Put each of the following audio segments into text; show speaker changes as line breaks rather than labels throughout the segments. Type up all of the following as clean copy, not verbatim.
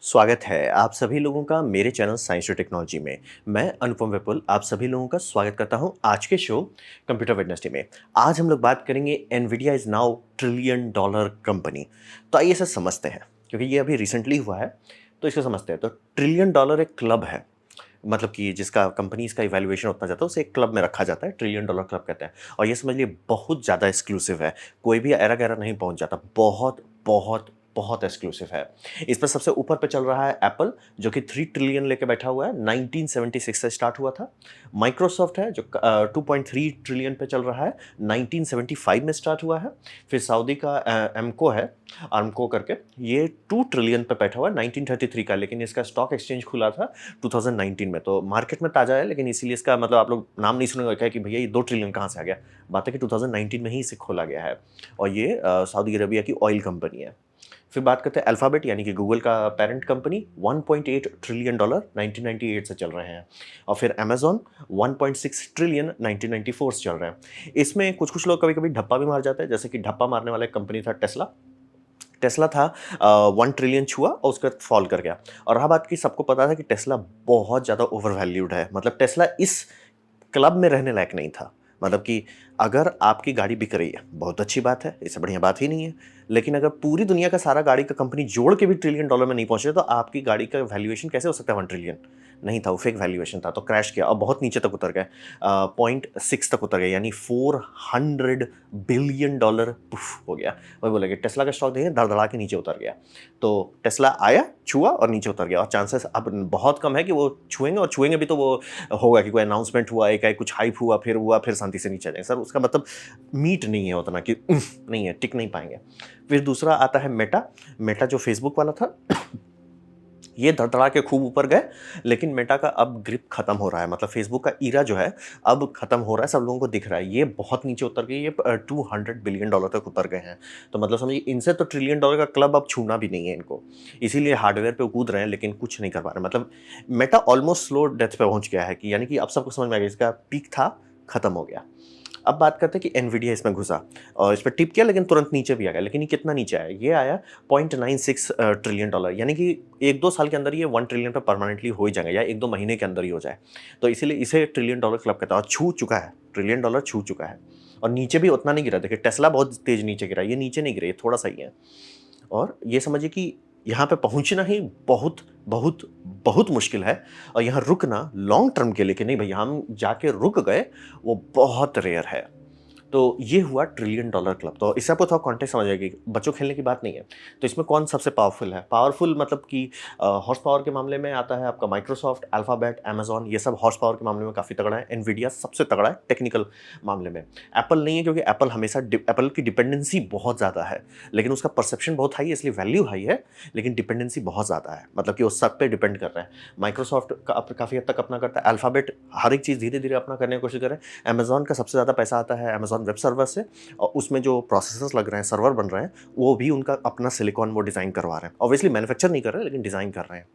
स्वागत है आप सभी लोगों का मेरे चैनल साइंस और टेक्नोलॉजी में। मैं अनुपम विपुल आप सभी लोगों का स्वागत करता हूं आज के शो कंप्यूटर वेडनेसडे में। आज हम लोग बात करेंगे Nvidia is now trillion dollar company. तो आइए इसे समझते हैं क्योंकि ये अभी रिसेंटली हुआ है, तो इसको समझते हैं। तो ट्रिलियन डॉलर एक क्लब है, मतलब कि जिसका कंपनीज का इवैल्यूएशन उतना जाता है उसे एक क्लब में रखा जाता है, ट्रिलियन डॉलर क्लब कहते हैं। और ये समझ लिए बहुत ज़्यादा एक्सक्लूसिव है, कोई भी ऐरा गैरा नहीं पहुंच जाता, बहुत बहुत बहुत एक्सक्लूसिव है। इस पर सबसे ऊपर पे चल रहा है एप्पल, जो कि 3 ट्रिलियन लेके बैठा हुआ है, 1976 से स्टार्ट हुआ था। माइक्रोसॉफ्ट है जो 2.3 ट्रिलियन पे चल रहा है, 1975 में स्टार्ट हुआ है। फिर सऊदी का एमको है, आर्मको करके, ये 2 ट्रिलियन पे बैठा हुआ है 1933 का, लेकिन इसका स्टॉक एक्सचेंज खुला था 2019 में, तो मार्केट में ताज़ा है। लेकिन इसीलिए इसका मतलब आप लोग नाम नहीं सुनेंगे क्या कि भैया ये 2 ट्रिलियन कहाँ से आ गया। बात है कि 2019 में ही इसे खोला गया है, और ये सऊदी अरबिया की ऑयल कंपनी है। फिर बात करते हैं अल्फ़ाबेट, यानी कि गूगल का पेरेंट कंपनी, 1.8 ट्रिलियन डॉलर 1998 से चल रहे हैं। और फिर अमेज़न 1.6 ट्रिलियन 1994 से चल रहे हैं। इसमें कुछ कुछ लोग कभी कभी ढप्पा भी मार जाते हैं, जैसे कि ढप्पा मारने वाला एक कंपनी था टेस्ला। टेस्ला था 1 ट्रिलियन छुआ और उसके बाद फॉल कर गया। और रहा बात कि सबको पता था कि टेस्ला बहुत ज़्यादा ओवर वैल्यूड है, मतलब टेस्ला इस क्लब में रहने लायक नहीं था। मतलब कि अगर आपकी गाड़ी बिक रही है, बहुत अच्छी बात है, इससे बढ़िया बात ही नहीं है। लेकिन अगर पूरी दुनिया का सारा गाड़ी का कंपनी जोड़ के भी ट्रिलियन डॉलर में नहीं पहुंचे, तो आपकी गाड़ी का वैल्यूएशन कैसे हो सकता है 1 ट्रिलियन? नहीं था, वो फेक वैल्यूएशन था, तो क्रैश किया और बहुत नीचे तक उतर गए, 0.6 तक उतर गए, यानी 400 बिलियन डॉलर पुफ हो गया। वही बोला कि टेस्ला का स्टॉक देखिए धड़धड़ा के नीचे उतर गया। तो टेस्ला आया, छुआ और नीचे उतर गया, और चांसेस अब बहुत कम है कि वो छुएंगे, और छुएंगे भी तो वो होगा कि कोई अनाउंसमेंट हुआ, एक कुछ हाइप हुआ, फिर शांति से नीचे आ जाएंगे। सर उसका मतलब मीट नहीं है उतना कि नहीं है, टिक नहीं पाएंगे। फिर दूसरा आता है मेटा। मेटा जो फेसबुक वाला था, ये धड़धड़ा के खूब ऊपर गए, लेकिन मेटा का अब ग्रिप खत्म हो रहा है, मतलब फेसबुक का ईरा जो है अब खत्म हो रहा है, सब लोगों को दिख रहा है। ये बहुत नीचे उतर गए, ये 200 बिलियन डॉलर तक उतर गए हैं। तो मतलब समझिए इनसे तो ट्रिलियन डॉलर का क्लब अब छूना भी नहीं है इनको, इसीलिए हार्डवेयर पे कूद रहे हैं, लेकिन कुछ नहीं कर पा रहे। मतलब मेटा ऑलमोस्ट स्लो डेथ पे पहुंच गया है, कि यानी कि अब सबको समझ में आ गया इसका पीक था, खत्म हो गया। अब बात करते हैं कि एनवीडिया इसमें घुसा और इस पर टिप किया, लेकिन तुरंत नीचे भी आ गया। लेकिन ये कितना नीचे आया? ये आया 0.96 ट्रिलियन डॉलर, यानी कि 1-2 साल के अंदर ये 1 ट्रिलियन पे परमानेंटली हो ही जाएगा, या 1-2 महीने के अंदर ही हो जाए। तो इसीलिए इसे ट्रिलियन डॉलर क्लब कहता है, और छू चुका है, ट्रिलियन डॉलर छू चुका है। और नीचे भी उतना नहीं गिरा, देखिए टेस्ला बहुत तेज नीचे गिरा, ये नीचे नहीं गिरा, ये थोड़ा सा ही है। और ये समझिए कि यहाँ पे पहुँचना ही बहुत बहुत बहुत मुश्किल है, और यहाँ रुकना लॉन्ग टर्म के लिए कि नहीं भैया हम जाके रुक गए, वो बहुत रेयर है। तो ये हुआ ट्रिलियन डॉलर क्लब। तो इससे आपको थोड़ा कॉन्टेक्स्ट समझ आएगी, बच्चों खेलने की बात नहीं है। तो इसमें कौन सबसे पावरफुल है? पावरफुल मतलब कि हॉर्स पावर के मामले में आता है आपका माइक्रोसॉफ्ट, अल्फाबेट, अमेजॉन, ये सब हॉर्स पावर के मामले में काफ़ी तगड़ा है। एनवीडिया सबसे तगड़ा है टेक्निकल मामले में। एप्पल नहीं है, क्योंकि एप्पल हमेशा एप्पल की डिपेंडेंसी बहुत ज़्यादा है, लेकिन उसका परसेप्शन बहुत हाई है, इसलिए वैल्यू हाई है, लेकिन डिपेंडेंसी बहुत ज़्यादा है, मतलब कि वो सब पे डिपेंड कर रहा है। माइक्रोसॉफ्ट का काफ़ी हद तक अपना करता है, अल्फाबेट हर एक चीज़ धीरे धीरे अपना करने की कोशिश कर रहे हैं। अमेजॉन का सबसे ज़्यादा पैसा आता है अमेजॉन वेब सर्वर से, और उसमें जो प्रोसेसर्स लग रहे हैं, सर्वर बन रहे हैं, वो भी उनका अपना सिलिकॉन वो डिज़ाइन करवा रहे हैं। ऑब्वियसली मैन्युफैक्चर नहीं कर रहे हैं, लेकिन डिज़ाइन कर रहे हैं।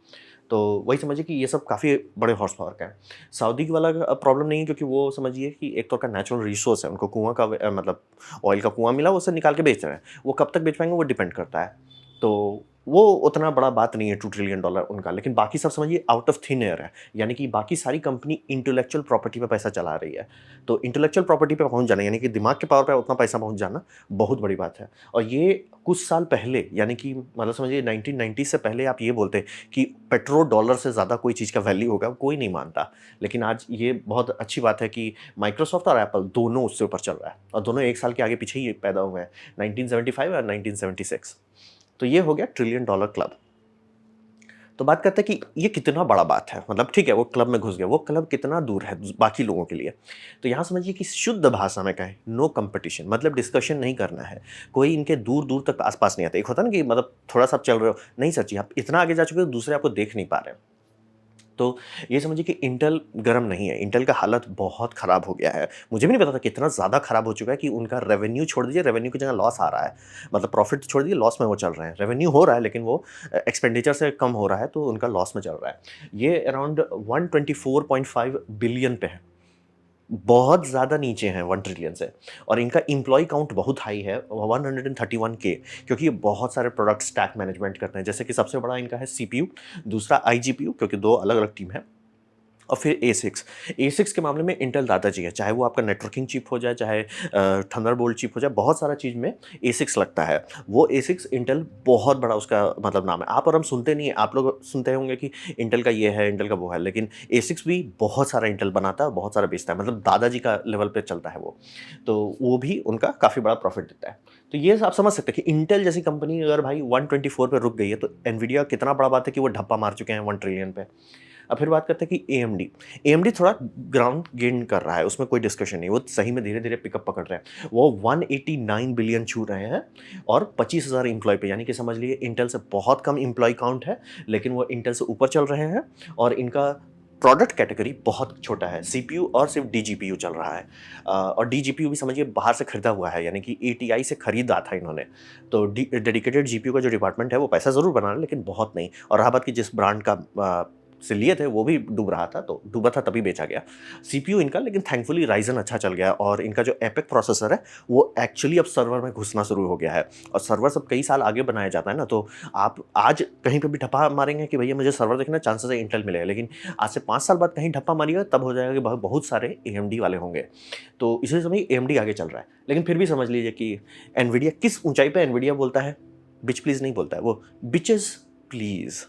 तो वही समझिए कि ये सब काफ़ी बड़े हॉर्स पावर का है। सऊदी वाला प्रॉब्लम नहीं है, क्योंकि वो समझिए कि एक तो का नेचुरल रिसोर्स है, उनको कुआं का मतलब ऑयल का कुआं मिला, वो उसे निकाल के बेच रहे हैं। वो कब तक बेच पाएंगे वो डिपेंड करता है। तो वो उतना बड़ा बात नहीं है 2 ट्रिलियन डॉलर उनका, लेकिन बाकी सब समझिए आउट ऑफ थिन एयर है, यानी कि बाकी सारी कंपनी इंटेलेक्चुअल प्रॉपर्टी पे पैसा चला रही है। तो इंटेलेक्चुअल प्रॉपर्टी पे पहुंच जाना, यानी कि दिमाग के पावर पे उतना पैसा पहुंच जाना, बहुत बड़ी बात है। और ये कुछ साल पहले, यानी कि मतलब समझिए 1990 से पहले आप ये बोलते कि पेट्रो डॉलर से ज़्यादा कोई चीज़ का वैल्यू होगा, कोई नहीं मानता। लेकिन आज ये बहुत अच्छी बात है कि माइक्रोसॉफ्ट और एप्पल दोनों उससे ऊपर चल रहा है, और दोनों एक साल के आगे पीछे ही पैदा हुए हैं, 1975 और 1976। तो ये हो गया ट्रिलियन डॉलर क्लब। तो बात करते हैं कि ये कितना बड़ा बात है, मतलब ठीक है वो क्लब में घुस गया, वो क्लब कितना दूर है बाकी लोगों के लिए। तो यहाँ समझिए कि शुद्ध भाषा में कहें, नो कंपटीशन, मतलब डिस्कशन नहीं करना है। कोई इनके दूर दूर तक आसपास नहीं आता। एक होता है ना कि मतलब थोड़ा सा आप चल रहे हो, नहीं सर जी आप इतना आगे जा चुके हो, दूसरे आपको देख नहीं पा रहे हैं। तो ये समझिए कि इंटेल गर्म नहीं है, इंटेल का हालत बहुत ख़राब हो गया है। मुझे भी नहीं पता था कितना ज़्यादा ख़राब हो चुका है, कि उनका रेवेन्यू छोड़ दीजिए, रेवेन्यू की जगह लॉस आ रहा है। मतलब प्रॉफिट छोड़ दीजिए, लॉस में वो चल रहे हैं। रेवेन्यू हो रहा है, लेकिन वो एक्सपेंडिचर से कम हो रहा है, तो उनका लॉस में चल रहा है। ये अराउंड 124.5 बिलियन पे है, बहुत ज़्यादा नीचे हैं 1 ट्रिलियन से। और इनका एम्प्लॉय काउंट बहुत हाई है 131 के, क्योंकि ये बहुत सारे प्रोडक्ट स्टैक मैनेजमेंट करते हैं। जैसे कि सबसे बड़ा इनका है सीपीयू, दूसरा आईजीपीयू, क्योंकि दो अलग अलग टीम है, और फिर ए6 के मामले में इंटेल दादाजी है। चाहे वो आपका नेटवर्किंग चिप हो जाए, चाहे थंडरबोल्ट चिप हो जाए, बहुत सारा चीज़ में ए6 लगता है। वो ए6 इंटेल बहुत बड़ा उसका मतलब नाम है। आप और हम सुनते नहीं है, आप लोग सुनते होंगे कि इंटेल का ये है, इंटेल का वो है, लेकिन ए6 भी बहुत सारा इंटेल बनाता है, बहुत सारा बेचता है, मतलब दादाजी का लेवल पे चलता है वो। तो वो भी उनका काफ़ी बड़ा प्रॉफिट देता है। तो ये आप समझ सकते हैं कि इंटेल जैसी कंपनी अगर भाई 124 पे रुक गई है, तो एनवीडिया कितना बड़ा बात है कि वो ढप्पा मार चुके हैं 1 ट्रिलियन पे। अब फिर बात करते हैं कि एएमडी थोड़ा ग्राउंड गेन कर रहा है, उसमें कोई डिस्कशन नहीं, वो सही में धीरे धीरे पिकअप पकड़ रहे हैं। वो 189 बिलियन छू रहे हैं और 25,000 इंप्लॉय पे, यानी कि समझ लिए इंटेल से बहुत कम इंप्लॉय काउंट है, लेकिन वो इंटेल से ऊपर चल रहे हैं। और इनका प्रोडक्ट कैटेगरी बहुत छोटा है, सीपीयू और सिर्फ डीजीपीयू चल रहा है। और डीजीपीयू भी समझिए बाहर से खरीदा हुआ है, यानी कि एटीआई से खरीदा था इन्होंने। तो डेडिकेटेड जीपीयू का जो डिपार्टमेंट है वो पैसा ज़रूर बना रहा है, लेकिन बहुत नहीं। और रहा बात कि जिस ब्रांड का से लिए थे वो भी डूब रहा था, तो डूबा था तभी बेचा गया सीपीयू इनका। लेकिन थैंकफुली राइजन अच्छा चल गया, और इनका जो एपिक प्रोसेसर है वो एक्चुअली अब सर्वर में घुसना शुरू हो गया है। और सर्वर सब कई साल आगे बनाया जाता है ना, तो आप आज कहीं पे भी ठप्पा मारेंगे कि भैया मुझे सर्वर देखना, चांसेस है इंटेल मिलेगा, लेकिन आज से 5 साल बाद कहीं ठप्पा मारिएगा तब हो जाएगा कि बहुत सारे एएमडी वाले होंगे। तो इसी समय एएमडी आगे चल रहा है। लेकिन फिर भी समझ लीजिए कि एनवीडिया किस ऊंचाई पे एनवीडिया बोलता है, बिच प्लीज नहीं बोलता है, वो बिचेस प्लीज,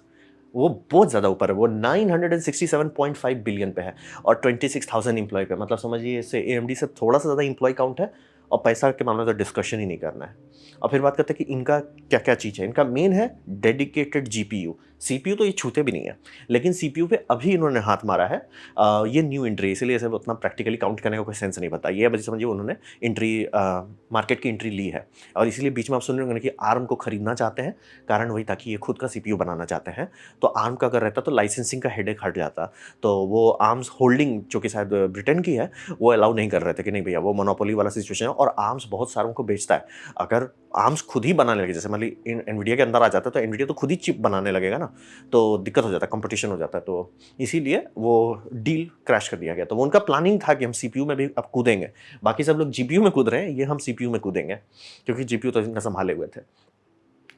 वो बहुत ज़्यादा ऊपर है। वो 967.5 बिलियन पे है और 26,000 इंप्लॉय पे, मतलब समझिए इससे एएमडी से थोड़ा सा ज़्यादा इंप्लॉय काउंट है, और पैसा के मामले में तो डिस्कशन ही नहीं करना है। और फिर बात करते हैं कि इनका क्या क्या चीज़ है। इनका मेन है डेडिकेटेड जीपीयू। सीपीयू तो ये छूते भी नहीं है, लेकिन सीपीयू पे अभी इन्होंने हाथ मारा है। ये न्यू एंट्री, इसलिए इसे उतना प्रैक्टिकली काउंट करने का कोई सेंस नहीं बनता। ये बस समझिए उन्होंने एंट्री, मार्केट की एंट्री ली है, और इसीलिए बीच में आप सुन रहे होंगे कि आर्म को खरीदना चाहते हैं। कारण वही था कि ये खुद का सीपीयू बनाना चाहते हैं। तो आर्म का अगर रहता तो लाइसेंसिंग का हेडेक हट जाता। तो वो आर्म्स होल्डिंग जो कि शायद ब्रिटेन की है, वो अलाउ नहीं कर रहे थे कि नहीं भैया वो मोनोपोली वाला सिचुएशन है, और आर्म्स बहुत सारों को बेचता है। अगर आर्म्स खुद ही बनाने लगे, जैसे मान ली एनवीडिया के अंदर आ जाता है, तो एनवीडिया तो खुद ही चिप बनाने लगेगा ना, तो दिक्कत हो जाता है, कंपटीशन हो जाता है। तो इसीलिए वो डील क्रैश कर दिया गया। तो वो उनका प्लानिंग था कि हम सीपीयू में भी अब कूदेंगे, बाकी सब लोग जीपीयू में कूद रहे हैं, ये हम सीपीयू में कूदेंगे, क्योंकि जीपीयू तो इनका संभाले हुए थे।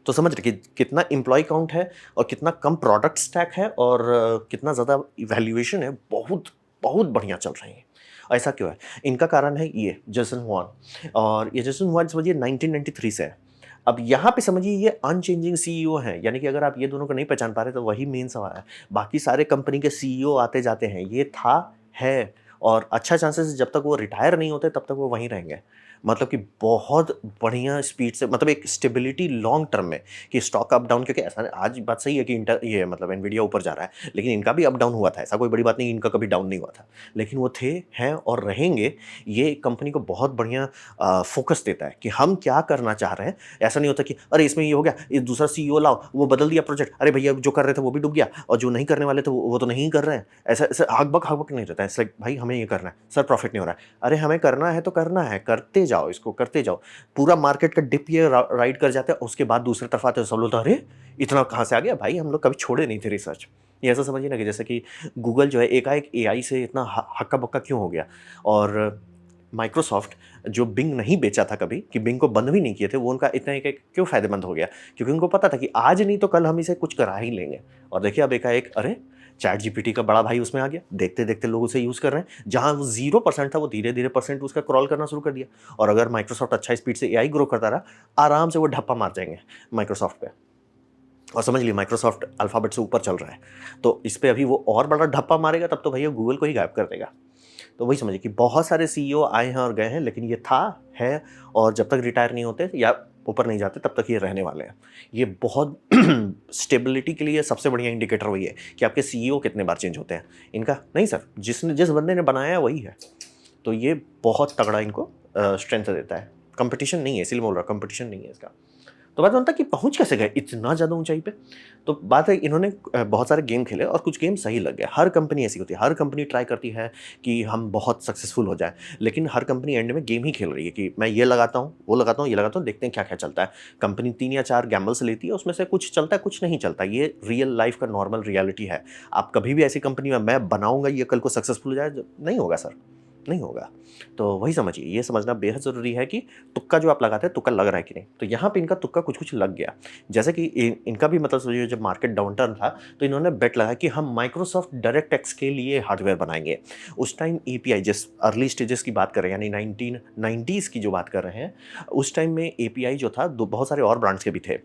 तो समझ रहे कि कितना एम्प्लॉय काउंट है, और कितना कम प्रोडक्ट स्टैक है, और कितना ज़्यादा वैल्यूएशन है, बहुत बहुत बढ़िया चल रही है। ऐसा क्यों है? इनका कारण है ये जेसन हुआन, और ये जेसन हुआन समझिए 1993 से है। अब यहाँ पे समझिए ये अनचेंजिंग सीईओ हैं, यानी कि अगर आप ये दोनों को नहीं पहचान पा रहे तो वही मेन सवाल है। बाकी सारे कंपनी के सीईओ आते जाते हैं, ये था, है, और अच्छा चांसेस है जब तक वो रिटायर नहीं होते तब तक वो वहीं रहेंगे। मतलब कि बहुत बढ़िया स्पीड से, मतलब एक स्टेबिलिटी लॉन्ग टर्म में, कि स्टॉक अप डाउन, क्योंकि ऐसा आज बात सही है कि ये मतलब एनवीडिया ऊपर जा रहा है, लेकिन इनका भी अप डाउन हुआ था, ऐसा कोई बड़ी बात नहीं, इनका कभी डाउन नहीं हुआ था, लेकिन वो थे, हैं और रहेंगे। ये कंपनी को बहुत बढ़िया फोकस देता है कि हम क्या करना चाह रहे हैं। ऐसा नहीं होता कि अरे इसमें ये हो गया, ये दूसरा सीईओ लाओ, वो बदल दिया प्रोजेक्ट, अरे भैया जो कर रहे थे वो भी डूब गया, और जो नहीं करने वाले थे वो तो नहीं कर रहे हैं। ऐसा ऐसा हकबक नहीं रहता है। ऐसा भाई हमें ये करना है सर, प्रॉफिट नहीं हो रहा है, अरे हमें करना है तो करना है, करते जाओ, इसको करते जाओ। पूरा मार्केट का डिप ये राइड कर जाता है, उसके बाद दूसरी तरफ आते हैं सब लोग, तो अरे इतना कहाँ से आ गया भाई, हम लोग कभी छोड़े नहीं थे रिसर्च। ये ऐसा समझिए ना कि जैसे कि गूगल जो है एकाएक एआई से इतना हक्का बक्का क्यों हो गया, और माइक्रोसॉफ्ट जो बिंग नहीं बेचा था कभी, कि बिंग को बंद भी नहीं किए थे, वो उनका इतना एक क्यों फायदेमंद हो गया, क्योंकि उनको पता था कि आज नहीं तो कल हम इसे कुछ करा ही लेंगे। और देखिए अब एकाएक अरे चैट जीपीटी का बड़ा भाई उसमें आ गया, देखते देखते लोग उसे यूज़ कर रहे हैं। जहाँ वो 0% था वो धीरे धीरे परसेंट उसका क्रॉल करना शुरू कर दिया। और अगर माइक्रोसॉफ्ट अच्छा स्पीड से एआई ग्रो करता रहा, आराम से वो ढप्पा मार जाएंगे माइक्रोसॉफ्ट पे। और समझ लीजिए माइक्रोसॉफ्ट अल्फ़ाबेट से ऊपर चल रहा है, तो इस पे अभी वो और बड़ा ढप्पा मारेगा, तब तो भैया गूगल को ही गायब कर देगा। तो वही समझिए कि बहुत सारे सीईओ आए हैं और गए हैं, लेकिन ये था, है, और जब तक रिटायर नहीं होते या ऊपर नहीं जाते तब तक ये रहने वाले हैं। ये बहुत स्टेबिलिटी के लिए सबसे बढ़िया इंडिकेटर वही है कि आपके सीईओ कितने बार चेंज होते हैं। इनका नहीं सर, जिस बंदे ने बनाया है वही है। तो ये बहुत तगड़ा इनको स्ट्रेंथ देता है। कंपटीशन नहीं है, इसलिए बोल रहा, कंपटीशन नहीं है इसका। तो बात बनता कि पहुंच कैसे गए इतना ज़्यादा ऊंचाई पे। तो बात है इन्होंने बहुत सारे गेम खेले और कुछ गेम सही लग गए। हर कंपनी ऐसी होती है, हर कंपनी ट्राई करती है कि हम बहुत सक्सेसफुल हो जाए, लेकिन हर कंपनी एंड में गेम ही खेल रही है कि मैं ये लगाता हूँ, वो लगाता हूँ, ये लगाता हूँ, देखते हैं क्या क्या चलता है। कंपनी 3 या 4 गैम्बल्स लेती है, उसमें से कुछ चलता है, कुछ नहीं चलता। ये रियल लाइफ का नॉर्मल रियलिटी है। आप कभी भी ऐसी कंपनी में मैं बनाऊंगा ये कल को सक्सेसफुल हो जाए, नहीं होगा सर। नहीं होगा। तो वही समझिए, ये समझना बेहद ज़रूरी है कि तुक्का जो आप लगाते हैं, तुक्का लग रहा है कि नहीं। तो यहाँ पे इनका तुक्का कुछ-कुछ लग गया। जैसे कि इनका भी मतलब सोचिए, जब मार्केट डाउनटर्न था, तो इन्होंने बेट लगाया कि हम माइक्रोसॉफ्ट डायरेक्ट-एक्स के लिए हार्डवेयर बनाएँगे। उस टाइम एपीआई, जिस अर्ली स्टेजेस की बात कर रहे हैं, यानी 1990s की जो बात कर रहे हैं, उस टाइम में एपीआई जो था, दो बहुत सारे और ब्रांड्स के भी थे।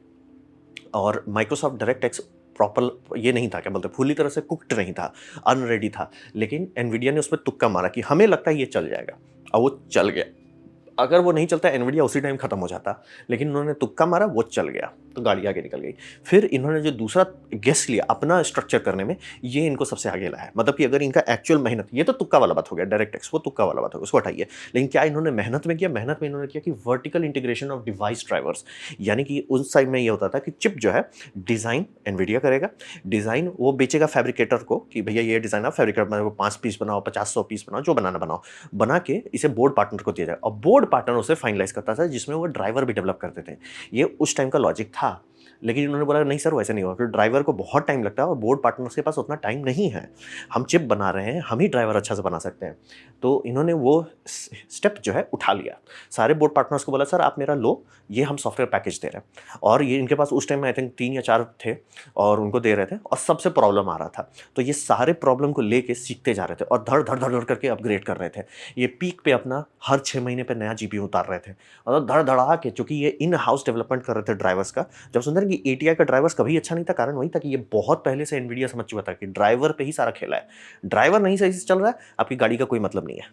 और माइक्रोसॉफ्ट डायरेक्ट-एक्स प्रॉपर ये नहीं था, क्या बोलते हैं, पूरी तरह से कुक्ड नहीं था, अनरेडी था। लेकिन एनवीडिया ने उसपे तुक्का मारा कि हमें लगता है ये चल जाएगा, और वो चल गया। अगर वो नहीं चलता, एनवीडिया उसी टाइम खत्म हो जाता, लेकिन उन्होंने तुक्का मारा, वो चल गया, तो गाड़ी आगे निकल गई। फिर इन्होंने जो दूसरा गेस लिया अपना स्ट्रक्चर करने में, ये इनको सबसे आगे लाया। मतलब कि अगर इनका एक्चुअल मेहनत, ये तो तुक्का वाला बात हो गया, डायरेक्ट-एक्स वो तुक्का वाला बात हो गया, उसको हटाइए। लेकिन क्या इन्होंने मेहनत में किया? मेहनत में इन्होंने किया कि vertical integration of device drivers, यानी कि उस साइड में ये होता था कि चिप जो है, डिज़ाइन एनवीडिया करेगा, डिज़ाइन वो बेचेगा फैब्रिकेटर को कि भैया ये डिज़ाइन आप फैब्रिकेटर बनाओ, 5 पीस बनाओ, 50-100 पीस बनाओ, जो बनाना बनाओ। बना के इसे बोर्ड पार्टनर को दिया जाए, और बोर्ड पार्टनर उसे फाइनलाइज़ करता था, जिसमें वो ड्राइवर भी डेवलप करते थे। ये उस टाइम का लॉजिक था। लेकिन इन्होंने बोला नहीं सर, वैसे नहीं होगा, क्योंकि ड्राइवर को बहुत टाइम लगता है और बोर्ड पार्टनर्स के पास उतना टाइम नहीं है। हम चिप बना रहे हैं, हम ही ड्राइवर अच्छा से बना सकते हैं। तो इन्होंने वो स्टेप जो है उठा लिया। सारे बोर्ड पार्टनर्स को बोला सर आप मेरा लो, ये हम सॉफ्टवेयर पैकेज दे रहे हैं। और ये इनके पास उस टाइम में आई थिंक 3 या 4 थे, और उनको दे रहे थे, और सबसे प्रॉब्लम आ रहा था। तो ये सारे प्रॉब्लम को लेके सीखते जा रहे थे, और धड़ धड़ धड़ धड़ करके अपग्रेड कर रहे थे। ये पीक पे अपना हर 6 महीने पे नया जीपीयू उतार रहे थे, और धड़ धड़ा के, चूंकि ये इन हाउस डेवलपमेंट कर रहे थे ड्राइवर्स का। जब सुनते हैं कि एटीआई का ड्राइवर्स कभी अच्छा नहीं था, कारण वही था कि ये बहुत पहले से एनवीडिया समझ चुका था कि ड्राइवर पे ही सारा खेला है। ड्राइवर नहीं सही से चल रहा है, आपकी गाड़ी का कोई मतलब नहीं है।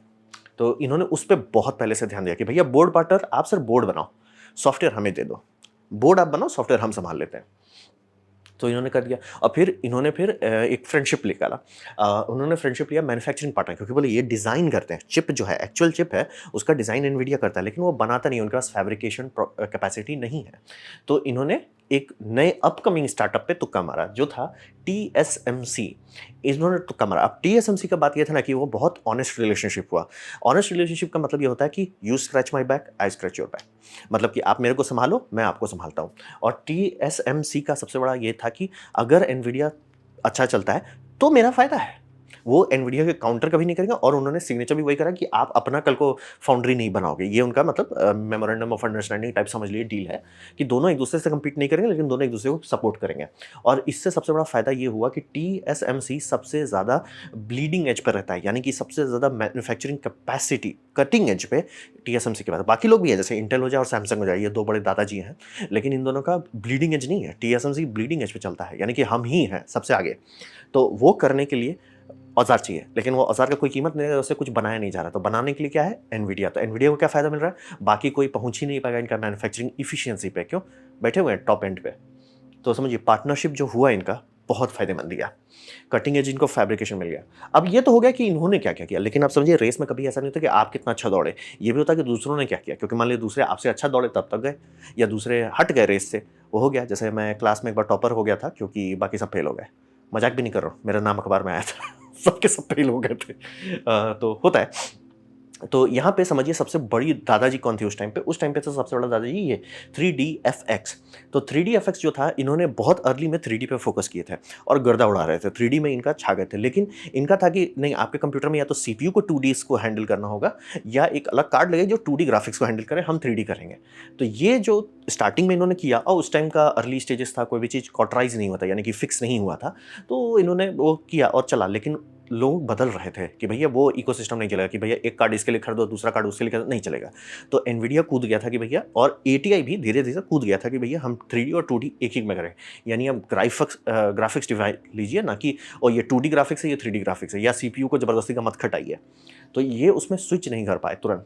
तो इन्होंने उस पे बहुत पहले से ध्यान दिया कि भैया बोर्ड पार्टनर, आप सिर्फ बोर्ड बनाओ, सॉफ्टवेयर हमें दे दो। बोर्ड आप बनाओ, सॉफ्टवेयर हम संभाल लेते हैं। तो इन्होंने कर दिया, और फिर इन्होंने एक फ्रेंडशिप निकाला। उन्होंने फ्रेंडशिप लिया मैन्युफैक्चरिंग पार्टनर, क्योंकि बोले ये डिज़ाइन करते हैं, चिप जो है, एक्चुअल चिप है, उसका डिज़ाइन एनवीडिया करता है, लेकिन वो बनाता नहीं है, उनके पास फैब्रिकेशन कैपेसिटी नहीं है। तो इन्होंने एक नए अपकमिंग स्टार्टअप पे तुक्का मारा, जो था टीएसएमसी। इन्होंने तुक्का मारा। अब टीएसएमसी का बात ये था ना कि वो बहुत ऑनेस्ट रिलेशनशिप हुआ। ऑनेस्ट रिलेशनशिप का मतलब ये होता है कि you scratch my back, I scratch your back. मतलब कि आप मेरे को संभालो, मैं आपको संभालता हूँ। और टीएसएमसी का सबसे बड़ा ये था कि अगर एनवीडिया अच्छा चलता है तो मेरा फायदा है। वो एनवीडिया के काउंटर कभी नहीं करेंगे, और उन्होंने सिग्नेचर भी वही करा कि आप अपना कल को फाउंड्री नहीं बनाओगे। ये उनका मतलब मेमोरेंडम ऑफ अंडरस्टैंडिंग टाइप समझ लिए डील है, कि दोनों एक दूसरे से कम्पीट नहीं करेंगे, लेकिन दोनों एक दूसरे को सपोर्ट करेंगे। और इससे सबसे बड़ा फायदा ये हुआ कि टीएसएमसी सबसे ज़्यादा ब्लीडिंग एज पर रहता है, यानी कि सबसे ज़्यादा मैन्युफैक्चरिंग कैपेसिटी कटिंग एज पे टीएसएमसी के बाद। बाकी लोग भी है, जैसे इंटेल हो जाए और सैमसंग हो जाए, ये दो बड़े दादाजी हैं, लेकिन इन दोनों का ब्लीडिंग एज नहीं है। टीएसएमसी ब्लीडिंग एज पे चलता है, यानी कि हम ही हैं सबसे आगे। तो वो करने के लिए औज़ार चाहिए, लेकिन वो औज़ार का कोई कीमत नहीं है, उससे कुछ बनाया नहीं जा रहा। तो बनाने के लिए क्या है? एनवीडिया। तो एनवीडिया को क्या फ़ायदा मिल रहा है? बाकी कोई पहुँच ही नहीं पाएगा इनका मैन्युफैक्चरिंग इफिशिएंसी पे। क्यों? बैठे हुए हैं टॉप एंड पे। तो समझिए पार्टनरशिप जो हुआ इनका, बहुत फ़ायदेमंद दिया। कटिंग एज इनको फैब्रिकेशन मिल गया। अब ये तो हो गया कि इन्होंने क्या-क्या किया, लेकिन आप समझिए रेस में कभी ऐसा नहीं होता कि आप कितना अच्छा दौड़े, ये भी होता है कि दूसरों ने क्या किया। क्योंकि मान लीजिए दूसरे आपसे अच्छा दौड़े तब तक गए, या दूसरे हट गए रेस से, वो हो गया। जैसे मैं क्लास में एक बार टॉपर हो गया था, क्योंकि बाकी सब फेल हो गए। मज़ाक भी नहीं कर रहा हूँ, मेरा नाम अखबार में आया था। सबके सब फेल हो गए थे। तो होता है। तो यहाँ पे समझिए सबसे बड़ी दादाजी कौन थी उस टाइम पे? उस टाइम पे तो सबसे बड़ा दादाजी ये 3DFX। तो 3DFX जो था, इन्होंने बहुत अर्ली में 3D पे फोकस किए थे और गर्दा उड़ा रहे थे। 3D में इनका छा गए थे, लेकिन इनका था कि नहीं, आपके कंप्यूटर में या तो सीपीयू को 2D को हैंडल करना होगा, या एक अलग कार्ड लगे जो 2D ग्राफिक्स को हैंडल करे, हम 3D करेंगे। तो ये जो स्टार्टिंग में इन्होंने किया, और उस टाइम का अर्ली स्टेजेस था, कोई भी चीज़ कॉटराइज नहीं हुआ था, यानी कि फिक्स नहीं हुआ था। तो इन्होंने वो किया और चला, लेकिन लोग बदल रहे थे कि भैया वो इकोसिस्टम नहीं चलेगा, कि भैया एक कार्ड इसके लिए खरीदो, दूसरा कार्ड उसके लिए खरीदो, नहीं चलेगा। तो एनवीडिया कूद गया था कि भैया, और एटीआई भी धीरे-धीरे कूद गया था कि भैया हम 3D और 2D एक ही में करें। यानी आप ग्राफिक्स डिवाइस लीजिए ना, कि और ये 2D ग्राफिक्स है, ये 3D ग्राफिक्स है, या सीपीयू को ज़बरदस्ती का मत खटाइए। तो ये उसमें स्विच नहीं कर पाए तुरंत।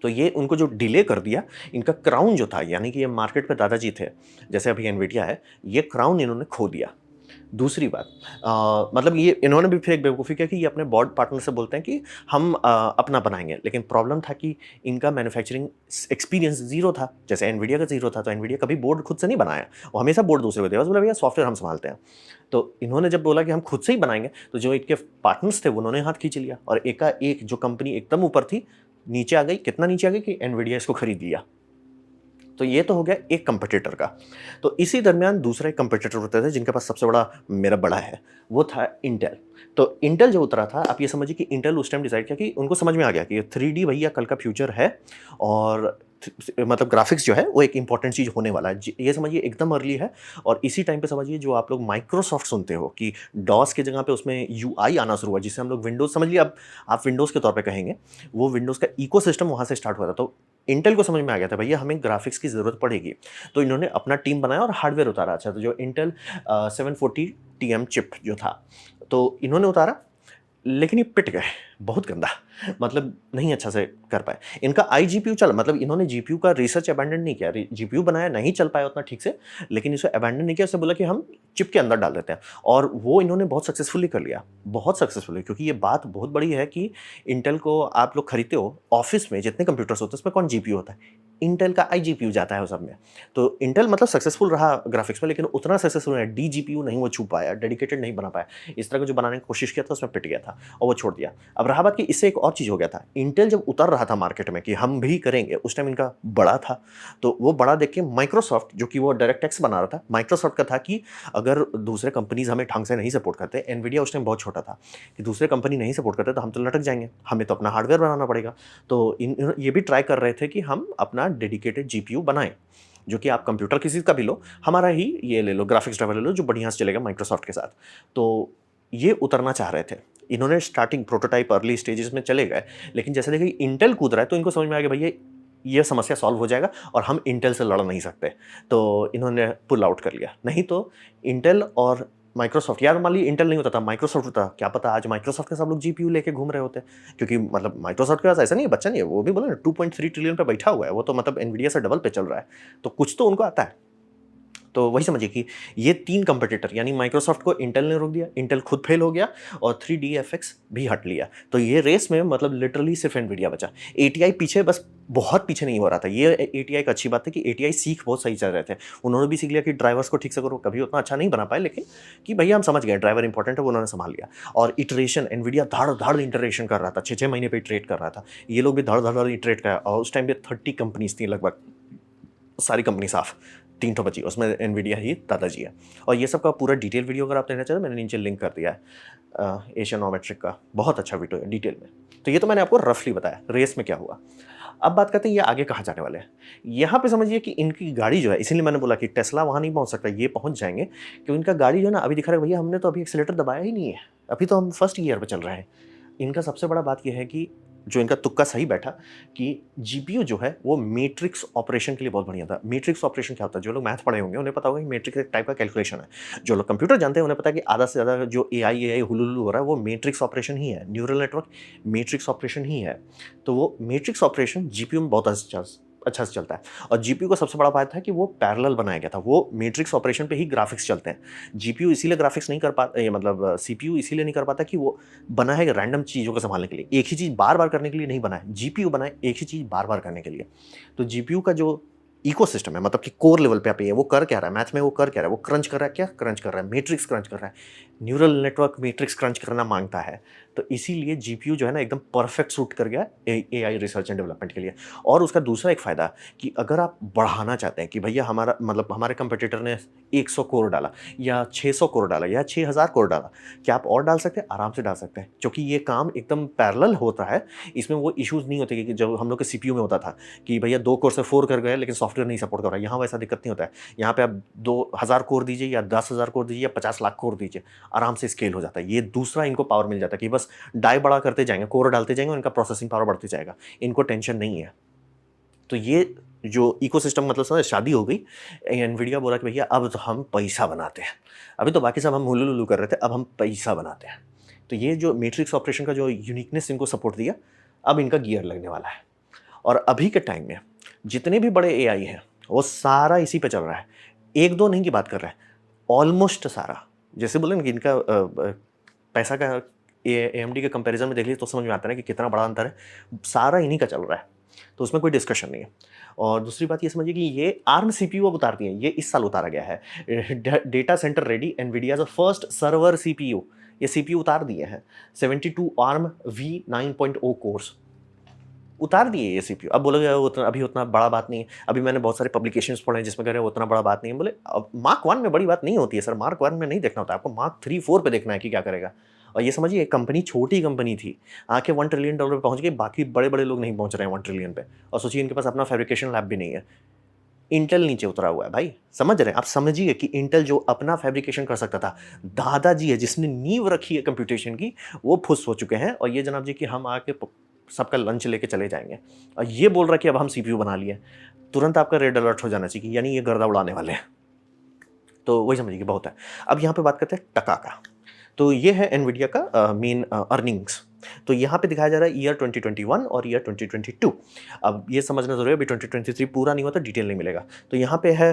तो ये उनको जो डिले कर दिया, इनका क्राउन जो था, यानी कि ये मार्केट पे दादाजी थे, जैसे अभी एनवीडिया है, ये क्राउन इन्होंने खो दिया। दूसरी बात, मतलब ये इन्होंने भी फिर एक बेवकूफ़ी किया कि ये अपने बोर्ड पार्टनर से बोलते हैं कि हम अपना बनाएँगे, लेकिन प्रॉब्लम था कि इनका मैन्युफैक्चरिंग एक्सपीरियंस ज़ीरो था, जैसे एनवीडिया का ज़ीरो था। तो एनवीडिया कभी बोर्ड खुद से नहीं बनाया, वो हमेशा बोर्ड दूसरे को दिया, बस बोला भैया सॉफ्टवेयर हम सँभालते हैं। तो इन्होंने जब बोला कि हम खुद से ही बनाएँगे, तो जो इनके पार्टनर्स थे उन्होंने हाथ खींच लिया, और एकाएक जो कंपनी एकदम ऊपर थी, नीचे आ गई। कितना नीचे आ गई कि एनवीडिया इसको खरीद लिया। तो ये तो हो गया एक कंपटीटर का। तो इसी दरमियान दूसरा एक कंपटीटर होता था जिनके पास सबसे बड़ा है, वो था इंटेल। तो इंटेल जो उतरा था, आप ये समझिए कि इंटेल उस टाइम डिसाइड किया कि उनको समझ में आ गया कि ये 3D भैया कल का फ्यूचर है, और मतलब ग्राफिक्स जो है वो एक इंपॉर्टेंट चीज़ होने वाला है। ये समझिए एकदम अर्ली है। और इसी टाइम पे समझिए जो आप लोग माइक्रोसॉफ्ट सुनते हो कि डॉस की जगह पे उसमें यूआई आना शुरू हुआ, जिसे हम लोग विंडोज़ समझ लिया, अब आप विंडोज़ के तौर पे कहेंगे, वो विंडोज़ का इकोसिस्टम वहाँ से स्टार्ट हुआ था। तो इंटेल को समझ में आ गया था भैया हमें ग्राफिक्स की ज़रूरत पड़ेगी। तो इन्होंने अपना टीम बनाया और हार्डवेयर उतारा। अच्छा, तो जो इंटेल 740 टीएम चिप जो था, तो इन्होंने उतारा, लेकिन ये पिट गए बहुत गंदा, मतलब नहीं अच्छा से कर पाए। इनका आई जीपीयू चला, मतलब इन्होंने जीपीयू का रिसर्च अबैंडन नहीं किया, जीपीयू बनाया, नहीं चल पाया उतना ठीक से, लेकिन इसे अबैंडन नहीं किया, उसने बोला कि हम चिप के अंदर डाल देते हैं, और वो इन्होंने बहुत सक्सेसफुली कर लिया, बहुत सक्सेसफुली। क्योंकि ये बात बहुत बड़ी है कि इंटेल को आप लोग खरीदते हो, ऑफिस में जितने कंप्यूटर्स होते हैं उसमें कौन जीपीयू होता है, इंटेल का आई जीपीयू जाता है उस सब में। तो इंटेल मतलब सक्सेसफुल रहा ग्राफिक्स में, लेकिन उतना सक्सेसफुल नहीं, डी जीपीयू नहीं वो छू पाया, डेडिकेटेड नहीं बना पाया, इस तरह का जो बनाने की कोशिश किया था उसमें पिट गया था और वो छोड़ दिया। अब रहा बात कि इससे एक और चीज़ हो गया था, इंटेल जब उतर रहा था मार्केट में कि हम भी करेंगे, उस टाइम इनका बड़ा था, तो वो बड़ा देख के माइक्रोसॉफ्ट, जो कि वो डायरेक्ट टैक्स बना रहा था, माइक्रोसॉफ्ट का था कि अगर दूसरे कंपनीज हमें ढंग से नहीं सपोर्ट करते, एनवीडिया उस टाइम बहुत छोटा था, कि दूसरे कंपनी नहीं सपोर्ट करते तो हम तो लटक जाएंगे, हमें तो अपना हार्डवेयर बनाना पड़ेगा। तो ये भी ट्राई कर रहे थे कि हम अपना डेडिकेटेड जीपीयू बनाएं, जो कि आप कंप्यूटर किसी का भी लो, हमारा ही ये ले लो, ग्राफिक्स ड्राइवर ले लो, जो बढ़िया से चलेगा माइक्रोसॉफ्ट के साथ। तो ये उतरना चाह रहे थे, इन्होंने स्टार्टिंग प्रोटोटाइप अर्ली स्टेजेस में चले गए, लेकिन जैसे देखिए इंटेल कूद रहा है तो इनको समझ में आ गया भैया ये समस्या सॉल्व हो जाएगा और हम इंटेल से लड़ नहीं सकते, तो इन्होंने पुल आउट कर लिया। नहीं तो इंटेल और माइक्रोसॉफ्ट, यार मान लीजिए इंटेल नहीं होता था, माइक्रोसॉफ्ट होता, क्या पता आज माइक्रोसॉफ्ट के सब लोग जीपीयू लेके घूम रहे होते, क्योंकि मतलब माइक्रोसॉफ्ट के पास ऐसा नहीं है, बच्चा नहीं है, वो भी बोले ना 2.3 ट्रिलियन पे बैठा हुआ है, वो तो मतलब एनवीडिया से डबल पे चल रहा है, तो कुछ तो उनको आता है। तो वही समझिए कि ये तीन कंपटीटर, यानी माइक्रोसॉफ्ट को इंटेल ने रोक दिया, इंटेल खुद फेल हो गया और 3DFX भी हट लिया। तो ये रेस में मतलब लिटरली सिर्फ एनवीडिया बचा। एटीआई पीछे, बस बहुत पीछे नहीं हो रहा था। ये एटीआई का अच्छी बात है कि एटीआई सीख बहुत सही चल रहे थे, उन्होंने भी सीख लिया कि ड्राइवर्स को ठीक से करो, कभी उतना अच्छा नहीं बना पाए, लेकिन कि भैया हम समझ गए ड्राइवर इंपॉर्टेंट है, वो उन्होंने संभाल लिया। और इटरेशन, एनवीडिया धाड़ धाड़ इटरेशन कर रहा था, 6-6 महीने पे इटरेट कर रहा था, ये लोग भी धाड़ धाड़ इटरेट कर, और उस टाइम पे 30 कंपनीज थी लगभग, सारी कंपनी साफ, 3 ठो बची, उसमें एनवीडिया ही दादाजी है। और ये सब का पूरा डिटेल वीडियो अगर आप देखना चाहते हो, मैंने नीचे लिंक कर दिया है, एशियानोमेट्रिक का बहुत अच्छा वीडियो है डिटेल में। तो ये तो मैंने आपको रफली बताया रेस में क्या हुआ। अब बात करते हैं ये आगे कहाँ जाने वाले हैं। यहाँ पे समझिए कि इनकी गाड़ी जो है, इसीलिए मैंने बोला कि टेस्ला वहाँ नहीं पहुँच सकता, ये पहुँच जाएंगे, कि इनका गाड़ी जो है ना, अभी दिखा रहा है भैया हमने तो अभी एक्सीलेटर दबाया ही नहीं है, अभी तो हम फर्स्ट ईयर पे चल रहे हैं। इनका सबसे बड़ा बात यह है कि जो इनका तुक्का सही बैठा कि जीपीयू जो है वो मैट्रिक्स ऑपरेशन के लिए बहुत बढ़िया था। मैट्रिक्स ऑपरेशन क्या होता है, जो लोग मैथ पढ़े होंगे उन्हें पता होगा कि मैट्रिक्स एक टाइप का कैलकुलेशन है। जो लोग कंप्यूटर जानते हैं उन्हें पता है कि आधा से ज़्यादा जो एआई हुलुलु हो रहा है वो मैट्रिक्स ऑपरेशन ही है, न्यूरल नेटवर्क मैट्रिक्स ऑपरेशन ही है। तो वो मैट्रिक्स ऑपरेशन जीपीयू में बहुत अच्छा से चलता है। और जीपीयू का सबसे बड़ा फायदा है कि वो पैरेलल बनाया गया था, वो मैट्रिक्स ऑपरेशन पे ही ग्राफिक्स चलते हैं। जीपीयू इसीलिए ग्राफिक्स नहीं कर पाता, ये मतलब सीपीयू इसीलिए नहीं कर पाता कि वो बना है रैंडम चीज़ों को संभालने के लिए, एक ही चीज़ बार बार करने के लिए नहीं बना है। जीपीयू बना है एक ही चीज़ बार बार करने के लिए। तो जीपीयू का जो इकोसिस्टम है, मतलब कि कोर लेवल पे आप ये वो कर क्या रहा है, मैथ में वो कर क्या रहा है, वो क्रंच कर रहा है, क्या क्रंच कर रहा है, मैट्रिक्स क्रंच कर रहा है। न्यूरल नेटवर्क मैट्रिक्स क्रंच करना मांगता है, तो इसीलिए जीपीयू जो है ना एकदम परफेक्ट सूट कर गया एआई रिसर्च एंड डेवलपमेंट के लिए। और उसका दूसरा एक फ़ायदा कि अगर आप बढ़ाना चाहते हैं कि भैया हमारा मतलब हमारे कंपटीटर ने 100 कोर डाला या 600 कोर डाला या 6000 कोर डाला, क्या आप और डाल सकते हैं? आराम से डाल सकते हैं, क्योंकि ये काम एकदम पैरेलल होता है। इसमें वो इश्यूज़ नहीं होते कि जो हम लोग के सीपीयू में होता था कि भैया 2 कोर से 4 कर गए लेकिन सॉफ्टवेयर नहीं सपोर्ट कर रहा है, यहाँ वैसा दिक्कत नहीं होता है। यहाँ पे आप 2000 कोर दीजिए या 10,000 कोर दीजिए या 50 लाख कोर दीजिए, आराम से स्केल हो जाता है। ये दूसरा इनको पावर मिल जाता है कि बस डाई बड़ा करते जाएंगे, कोर डालते जाएंगे, इनका प्रोसेसिंग पावर बढ़ते जाएगा, इनको टेंशन नहीं है। तो ये जो इकोसिस्टम मतलब समझ शादी हो गई। एनवीडिया बोला कि भैया अब तो हम पैसा बनाते हैं, अभी तो बाकी सब हम हुलुलुलु कर रहे थे, अब हम पैसा बनाते हैं। तो ये जो मैट्रिक्स ऑपरेशन का जो यूनिकनेस इनको सपोर्ट दिया, अब इनका गियर लगने वाला है। और अभी के टाइम में जितने भी बड़े एआई हैं वो सारा इसी पे चल रहा है। एक दो नहीं की बात कर रहे हैं, ऑलमोस्ट सारा। जैसे बोले ना कि इनका पैसा का एएमडी के कंपैरिजन में देख लीजिए तो समझ में आता है कि कितना बड़ा अंतर है। सारा इन्हीं का चल रहा है, तो उसमें कोई डिस्कशन नहीं है। और दूसरी बात ये समझिए कि ये आर्म सीपीयू अब उतारती हैं, ये इस साल उतारा गया है। Data centre ready Nvidia first server CPU, ये सीपीयू उतार दिए हैं 72 आर्म V9.0 कोर्स। उतार दिए ये सीपीयू। अब बोलोगे उतना अभी उतना बड़ा बात नहीं है। अभी मैंने बहुत सारे पब्लिकेशंस पढ़े हैं जिसमें कह रहे हैं उतना बड़ा बात नहीं है। बोले अब मार्क 1 में बड़ी बात नहीं होती है सर, मार्क 1 में नहीं देखना होता है, आपको मार्क 3 4 पे देखना है कि क्या करेगा। और ये समझिए कंपनी छोटी कंपनी थी, आके $1 ट्रिलियन पे पहुंच गई, बाकी बड़े-बड़े लोग नहीं पहुंच रहे हैं 1 ट्रिलियन पे। और सोचिए इनके पास अपना फैब्रिकेशन लैब भी नहीं है। इंटेल नीचे उतरा हुआ है भाई, समझ रहे हैं आप? समझिए कि इंटेल जो अपना फैब्रिकेशन कर सकता था, दादाजी है जिसने नींव रखी है कंप्यूटेशन की, वो फुस हो चुके हैं। और ये जनाब जी कि हम आके सबका लंच लेके चले जाएंगे और ये बोल रहा है कि अब हम सीपीयू बना लिए, तुरंत आपका रेड अलर्ट हो जाना चाहिए, यानी ये गर्दा उड़ाने वाले हैं। तो वही समझिए कि बहुत है। अब यहाँ पे बात करते हैं टका का। तो ये है एनवीडिया का मेन अर्निंग्स। तो यहाँ पे दिखाया जा रहा है ईयर 2021 और ईयर 2022। अब ये समझना जरूरी है, अभी 2023 पूरा नहीं हुआ तो डिटेल नहीं मिलेगा। तो यहाँ पे है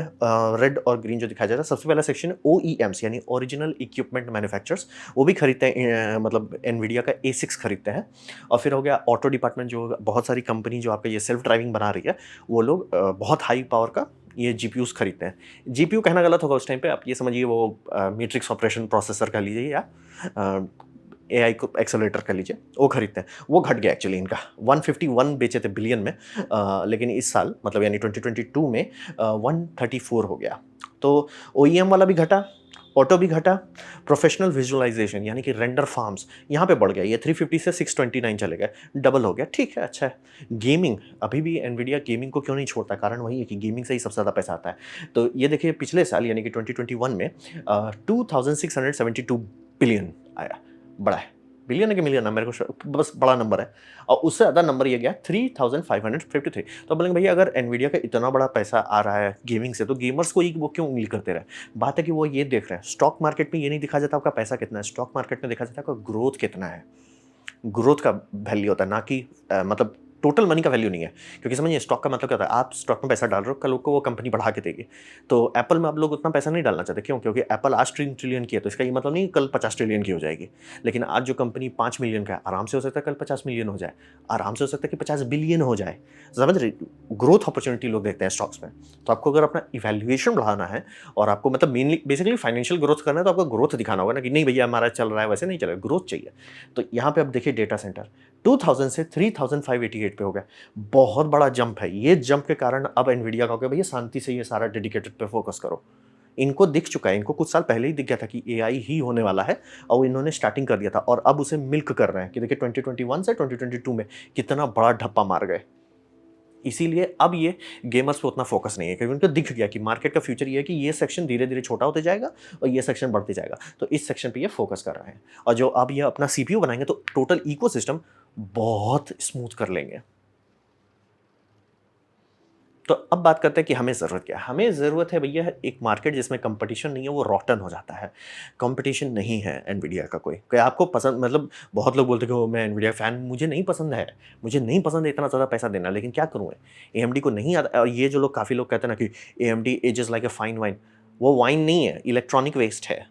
रेड और ग्रीन जो दिखाया जा रहा है। सबसे पहला सेक्शन है OEMs यानी ओरिजिनल इक्विपमेंट मैन्युफैक्चरर्स, वो भी खरीदते हैं, मतलब एनवीडिया का A6 खरीदते हैं। और फिर हो गया ऑटो डिपार्टमेंट, जो बहुत सारी कंपनी जो आपका ये सेल्फ ड्राइविंग बना रही है, वो लोग बहुत हाई पावर का ये जीपीयूज खरीदते हैं। जीपीयू कहना गलत होगा उस टाइम पे, आप ये समझिए वो मैट्रिक्स ऑपरेशन प्रोसेसर कह लीजिए या एआई को एक्सेलरेटर कर लीजिए, वो खरीदते हैं। वो घट गया एक्चुअली इनका, 151 बेचे थे बिलियन में, लेकिन इस साल मतलब यानी 2022 में 134 हो गया। तो ओईएम वाला भी घटा, ऑटो भी घटा, प्रोफेशनल विजुअलाइजेशन यानी कि रेंडर फार्म्स यहाँ पे बढ़ गया, ये 350 से 629 चले गए, डबल हो गया, ठीक है, अच्छा है। गेमिंग, अभी भी एनवीडिया गेमिंग को क्यों नहीं छोड़ता, कारण वही है कि गेमिंग से ही सबसे ज़्यादा पैसा आता है। तो ये देखिए पिछले साल यानी कि 2021 में 2672 बिलियन आया, बड़ा है, बिलियन है कि मिलियन है मेरे को बस बड़ा नंबर है। और उससे ज़्यादा नंबर ये गया 3553। तो बोलेंगे भैया अगर एनवीडिया का इतना बड़ा पैसा आ रहा है गेमिंग से, तो गेमर्स को ही वो क्यों उंगली करते रहे। बात है कि वो ये देख रहे हैं, स्टॉक मार्केट में ये नहीं दिखा जाता आपका पैसा कितना है, स्टॉक मार्केट में देखा जाता है आपका ग्रोथ कितना है। ग्रोथ का वैल्यू होता है, ना कि मतलब टोटल मनी का वैल्यू नहीं है। क्योंकि समझिए स्टॉक का मतलब क्या होता है, आप स्टॉक में पैसा डाल रहे हो, कल को वो कंपनी बढ़ा के देगी। तो एप्पल में आप लोग उतना पैसा नहीं डालना चाहते, क्यों? क्योंकि एप्पल आज 3 ट्रिलियन की है, तो इसका ये मतलब नहीं कल 50 ट्रिलियन की हो जाएगी। लेकिन आज जो कंपनी 5 मिलियन का है, आराम से हो सकता है कल 50 मिलियन हो जाए, आराम से हो सकता है कि 50 बिलियन हो जाए। समझ रहे? ग्रोथ अपॉर्चुनिटी लोग देखते हैं स्टॉक्स में। तो आपको अगर अपना इवैल्यूएशन बढ़ाना है और आपको मतलब मेनली बेसिकली फाइनेंशियल ग्रोथ करना है, तो आपको ग्रोथ दिखाना होगा ना कि नहीं भैया हमारा चल रहा है, वैसे नहीं चलेगा, ग्रोथ चाहिए। तो यहाँ पे अब देखिए डेटा सेंटर 2000 से 3588 पे हो गया, बहुत बड़ा जंप है। ये जंप के कारण अब एनवीडिया का हो गया भैया शांति से ये सारा डेडिकेटेड पे फोकस करो। इनको दिख चुका है, इनको कुछ साल पहले ही दिख गया था कि एआई ही होने वाला है, और इन्होंने स्टार्टिंग कर दिया था और अब उसे मिल्क कर रहे हैं कि देखिए 2021 से 2022 में कितना बड़ा ढप्पा मार गए। इसीलिए अब ये गेमर्स पे उतना फोकस नहीं है, क्योंकि उनको दिख गया कि मार्केट का फ्यूचर ये है कि ये सेक्शन धीरे धीरे छोटा होते जाएगा और ये सेक्शन बढ़ते जाएगा। तो इस सेक्शन पे ये फोकस कर रहे हैं, और जो अब ये अपना सीपीयू बनाएंगे तो टोटल इकोसिस्टम बहुत स्मूथ कर लेंगे। तो अब बात करते हैं कि हमें ज़रूरत क्या है। हमें ज़रूरत है भैया एक मार्केट जिसमें कंपटीशन नहीं है, वो रॉटन हो जाता है। कंपटीशन नहीं है एनवीडिया का कोई, क्या आपको पसंद, मतलब बहुत लोग बोलते हैं कि वो मैं एनवीडिया फ़ैन, मुझे नहीं पसंद है, मुझे नहीं पसंद है इतना ज़्यादा पैसा देना, लेकिन क्या करूँ मैं, एएमडी को नहीं आता। और ये जो लोग काफ़ी लोग कहते हैं ना कि AMD ages like a fine wine, वो वाइन नहीं है, इलेक्ट्रॉनिक वेस्ट है।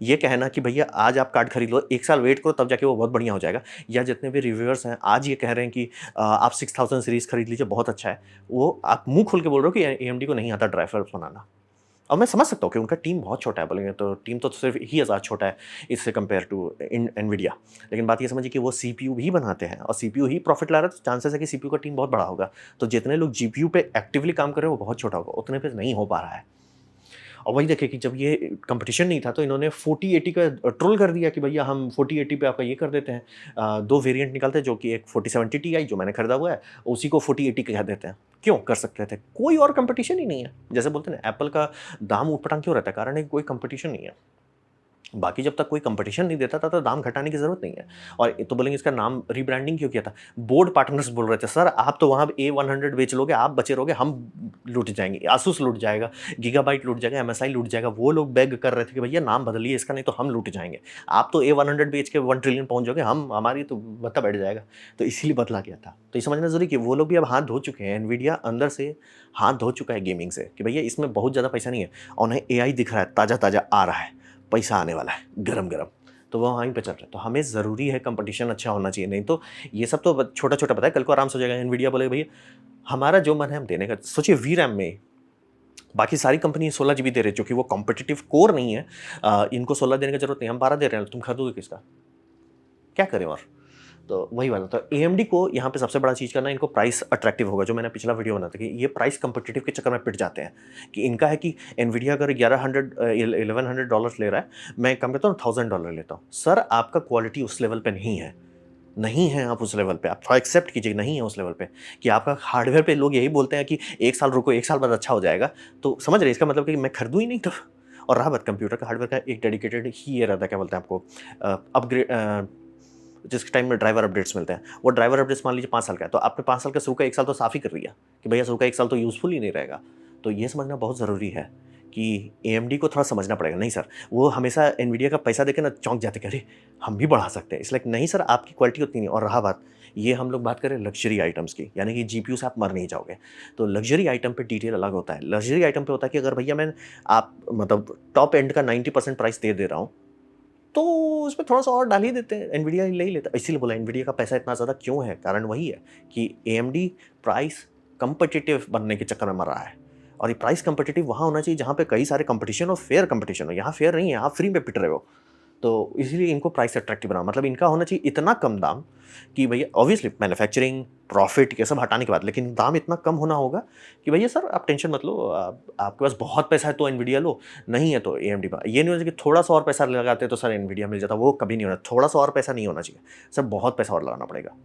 ये कहना कि भैया आज आप कार्ड खरीद लो, 1 साल वेट करो तब जाके वो बहुत बढ़िया हो जाएगा, या जितने भी रिव्यूअर्स हैं आज ये कह रहे हैं कि आप 6000 सीरीज़ खरीद लीजिए बहुत अच्छा है, वो आप मुँह खोल के बोल रहे हो कि एएमडी को नहीं आता ड्राइवर्स बनाना। और मैं समझ सकता हूँ कि उनका टीम बहुत छोटा है, बोलेंगे तो टीम तो सिर्फ ही 1000 छोटा है इससे कंपेयर टू एनवीडिया। लेकिन बात ये समझिए कि वो सीपीयू भी बनाते हैं और सीपीयू ही प्रॉफिट ला रहा है, तो चांसेस है कि सीपीयू का टीम बहुत बड़ा होगा। तो जितने लोग जीपीयू पे एक्टिवली काम कर रहे हैं वो बहुत छोटा होगा, उतने पे नहीं हो पा रहा है। और वही देखिए कि जब ये कंपटीशन नहीं था तो इन्होंने 4080 का ट्रोल कर दिया कि भैया हम 4080 पे आपका ये कर देते हैं, 2 वेरिएंट निकालते हैं, जो कि एक 4070 Ti जो मैंने खरीदा हुआ है, उसी को 4080 कह देते हैं। क्यों कर सकते थे, कोई और कंपटीशन ही नहीं है। जैसे बोलते हैं ना एप्पल का दाम ऊट-पटांग क्यों रहता है, कारण है कि कोई कंपटीशन नहीं है। बाकी जब तक कोई कंपटीशन नहीं देता था तो दाम घटाने की ज़रूरत नहीं है। और ये तो बोलेंगे इसका नाम रीब्रांडिंग क्यों किया था? बोर्ड पार्टनर्स बोल रहे थे सर आप तो वहाँ A100 बेच लोगे, आप बचे रहोगे, हम लूट जाएँगे, आसूस लूट जाएगा, गीगाबाइट लूट जाएगा, एमएसआई लूट जाएगा। वो लोग बेग कर रहे थे कि भैया नाम बदलिए इसका, नहीं तो हम लूट जाएँगे। आप तो A100 बेच के 1 ट्रिलियन पहुँच जाओगे, हम हमारी तो बत्ता बैठ जाएगा। तो इसीलिए बदला गया था। तो ये समझना ज़रूरी है कि वो लोग भी अब हाथ धो चुके हैं, एनवीडिया अंदर से हाथ धो चुका है गेमिंग से कि भैया इसमें बहुत ज़्यादा पैसा नहीं है, और उन्हें एआई दिख रहा है, ताज़ा-ताज़ा आ रहा है, पैसा आने वाला है गरम-गरम। तो वो वहीं पे चल रहा है। तो हमें ज़रूरी है कंपटीशन अच्छा होना चाहिए, नहीं तो ये सब तो छोटा-छोटा पता है, कल को आराम से हो जाएगा। एनवीडिया बोलेगा भैया हमारा जो मन है हम देने का, सोचिए वीरैम में बाकी सारी कंपनी 16 जीबी दे रही है, जो कि वो कॉम्पिटिटिव कोर नहीं है। इनको 16 देने की जरूरत नहीं, हम 12 दे रहे हैं, तुम खरीदोगे किसका? क्या करें और? तो वही वाला। तो AMD को यहाँ पे सबसे बड़ा चीज़ करना है, इनको प्राइस अट्रैक्टिव होगा, जो मैंने पिछला वीडियो बना था कि ये प्राइस कम्पिटिटिव के चक्कर में पिट जाते हैं। कि इनका है कि एनवीडिया अगर $1100 ले रहा है, मैं कम करता हूँ $1000 लेता हूँ। सर आपका क्वालिटी उस लेवल पे नहीं है, नहीं है आप उस लेवल पे, आप थोड़ा एक्सेप्ट कीजिए, नहीं है उस लेवल पे कि आपका हार्डवेयर पे लोग यही बोलते हैं कि 1 साल रुको, 1 साल बाद अच्छा हो जाएगा। तो समझ रहे हैं इसका मतलब कि मैं खरीदूँ ही नहीं तो। और रहा बात कंप्यूटर का हार्डवेयर का, एक डेडिकेटेड ही ये रहता है, क्या बोलते हैं आपको, अपग्रेड, जिस टाइम में ड्राइवर अपडेट्स मिलते हैं, वो ड्राइवर अपडेट्स मान लीजिए 5 साल का है, तो आपने 5 साल का शुरू का 1 साल तो साफ ही कर दिया कि भैया शुरू का 1 साल तो यूजफुल ही नहीं रहेगा। तो ये समझना बहुत ज़रूरी है कि AMD को थोड़ा समझना पड़ेगा। नहीं सर, वो हमेशा एनवीडिया का पैसा देके ना चौंक जाते कि अरे हम भी बढ़ा सकते हैं, इसलिए नहीं सर आपकी क्वालिटी उतनी नहीं। और रहा बात, ये हम लोग बात करें लग्जरी आइटम्स की, यानी कि GPU से आप मर नहीं जाओगे। तो लग्जरी आइटम पे डिटेल अलग होता है। लग्जरी आइटम पे होता है कि अगर भैया मैं आप मतलब टॉप एंड का 90% प्राइस दे रहा हूँ, तो उसमें थोड़ा सा और डाल ही देते हैं, एनवीडिया ले ही लेता है। इसीलिए बोला एनवीडिया का पैसा इतना ज़्यादा क्यों है, कारण वही है कि AMD प्राइस कम्पिटिटिव बनने के चक्कर में मर रहा है। और ये प्राइस कम्पिटिटिव वहाँ होना चाहिए जहाँ पे कई सारे कंपटीशन और फेयर कंपटीशन हो। यहाँ फेयर नहीं है, आप फ्री में पिट रहे हो। तो इसीलिए इनको प्राइस अट्रैक्टिव बनाओ, मतलब इनका होना चाहिए इतना कम दाम कि भैया ऑब्वियसली मैन्युफैक्चरिंग प्रॉफिट ये सब हटाने के बाद, लेकिन दाम इतना कम होना होगा कि भैया सर आप टेंशन मत लो, आपके पास बहुत पैसा है तो एनवीडिया लो, नहीं है तो AMD का। ये नहीं होना चाहिए कि थोड़ा सा और पैसा लगाते तो सर एनवीडिया मिल जाता, वो कभी नहीं होना। थोड़ा सा और पैसा नहीं होना चाहिए सर, बहुत पैसा और लगाना पड़ेगा,